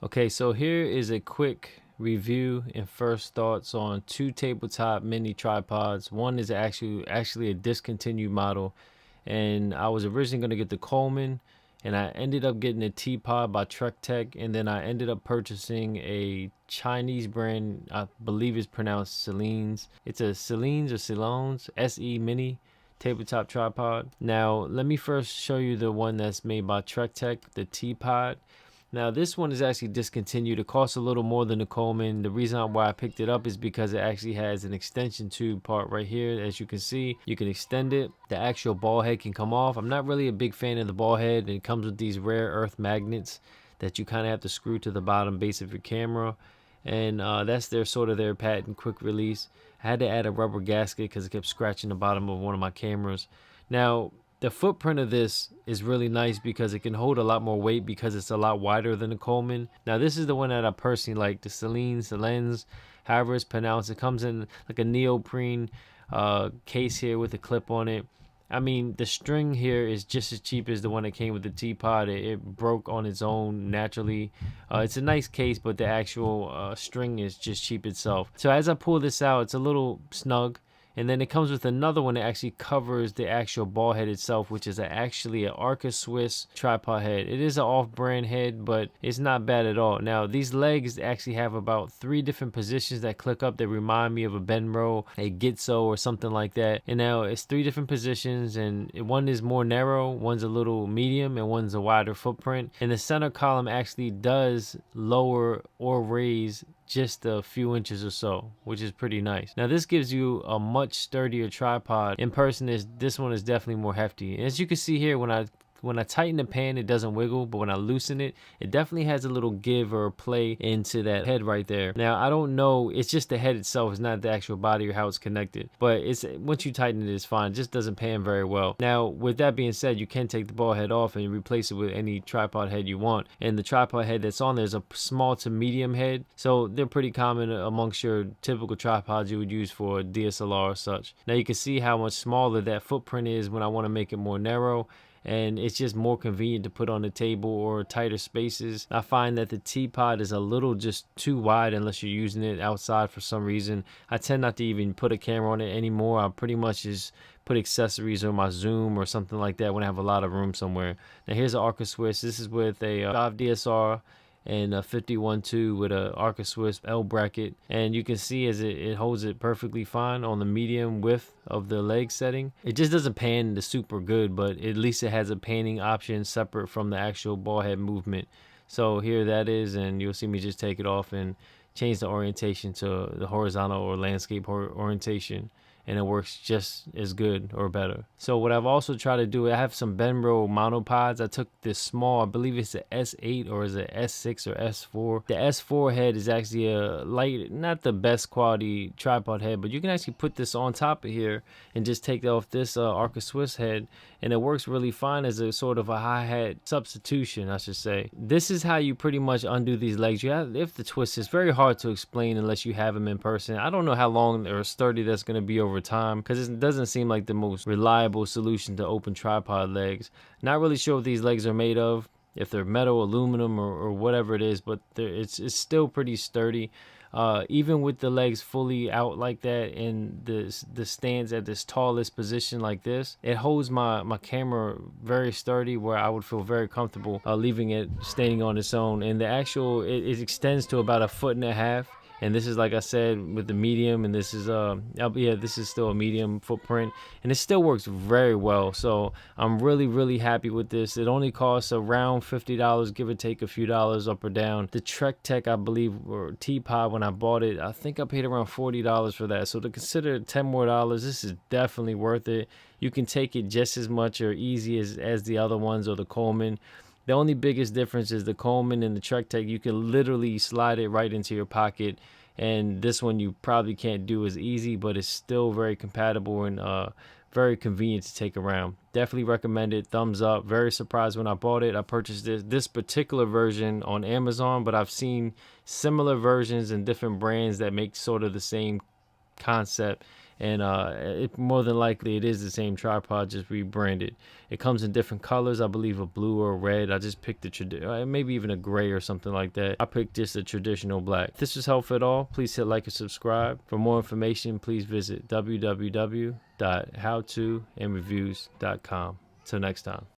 Okay, so here is a quick review and first thoughts on two tabletop mini tripods. One is actually a discontinued model, and I was originally going to get the Coleman, and I ended up getting a Teapot by Trek Tech, and then I ended up purchasing a Chinese brand. I believe it's pronounced Selens. It's a Selens or Selens SE Mini tabletop tripod. Now, let me first show you the one that's made by Trek Tech, the Teapot. Now this one is actually discontinued. It costs a little more than the Coleman. The reason why I picked it up is because it actually has an extension tube part right here. As you can see, you can extend it. The actual ball head can come off. I'm not really a big fan of the ball head. It comes with these rare earth magnets that you kind of have to screw to the bottom base of your camera. And that's their patent quick release. I had to add a rubber gasket because it kept scratching the bottom of one of my cameras. Now, the footprint of this is really nice because it can hold a lot more weight because it's a lot wider than the Coleman. Now this is the one that I personally like, the Selens, however it's pronounced. It comes in like a neoprene case here with a clip on it. I mean, the string here is just as cheap as the one that came with the Teapot. It broke on its own naturally. It's a nice case, but the actual string is just cheap itself. So as I pull this out, it's a little snug. And then it comes with another one that actually covers the actual ball head itself, which is actually an Arca Swiss tripod head. It is an off-brand head, but it's not bad at all. Now, these legs actually have about 3 different positions that click up that remind me of a Benro, a Gitzo, or something like that. And now it's 3 different positions, and one is more narrow, one's a little medium, and one's a wider footprint. And the center column actually does lower or raise just a few inches or so, which is pretty nice. Now this gives you a much sturdier tripod. In person, this one is definitely more hefty. And as you can see here, when I tighten the pan, it doesn't wiggle, but when I loosen it, it definitely has a little give or play into that head right there. Now, I don't know, it's just the head itself, it's not the actual body or how it's connected, but it's once you tighten it, it's fine. It just doesn't pan very well. Now, with that being said, you can take the ball head off and replace it with any tripod head you want. And the tripod head that's on there is a small to medium head, so they're pretty common amongst your typical tripods you would use for DSLR or such. Now, you can see how much smaller that footprint is when I want to make it more narrow, and it's just more convenient to put on the table or tighter spaces. I find that the Teapot is a little just too wide unless you're using it outside for some reason. I tend not to even put a camera on it anymore. I pretty much just put accessories on my Zoom or something like that when I have a lot of room somewhere. Now here's an Arca Swiss. This is with a 5 DSR and a 51.2 with a Arca Swiss L bracket, and you can see as it holds it perfectly fine on the medium width of the leg setting. It just doesn't pan the super good, but at least it has a panning option separate from the actual ball head movement. So here that is, and you'll see me just take it off and change the orientation to the horizontal or landscape orientation, and it works just as good or better. So what I've also tried to do, I have some Benro monopods. I took this small, I believe it's an S8 or is it S6 or S4. The S4 head is actually a light, not the best quality tripod head, but you can actually put this on top of here and just take off this Arca Swiss head, and it works really fine as a sort of a hi-hat substitution, I should say. This is how you pretty much undo these legs. You have the twist. It's very hard to explain unless you have them in person. I don't know how long or sturdy that's going to be over time, because it doesn't seem like the most reliable solution to open tripod legs. Not really sure what these legs are made of, if they're metal, aluminum, or whatever it is, but it's still pretty sturdy. Even with the legs fully out like that and the stands at this tallest position like this, it holds my camera very sturdy, where I would feel very comfortable leaving it standing on its own. And the actual it extends to about 1.5 feet. And this is, like I said, with the medium, and this is this is still a medium footprint, and it still works very well. So I'm really happy with this. It only costs around $50, give or take a few dollars up or down. The Trek Tech, I believe, or Teapot, when I bought it, I think I paid around $40 for that. So to consider $10 more, this is definitely worth it. You can take it just as much or easy as the other ones or the Coleman. The only biggest difference is the Coleman and the Trek Tech, you can literally slide it right into your pocket, and this one you probably can't do as easy, but it's still very compatible and very convenient to take around. Definitely recommend it. Thumbs up. Very surprised when I bought it. I purchased this particular version on Amazon, but I've seen similar versions and different brands that make sort of the same concept, and it more than likely it is the same tripod, just rebranded. It comes in different colors, I believe a blue or a red. I just picked the maybe even a gray or something like that. I picked just a traditional black. If this was helpful at all, please hit like and subscribe. For more information, please visit www.howtoandreviews.com. Till next time.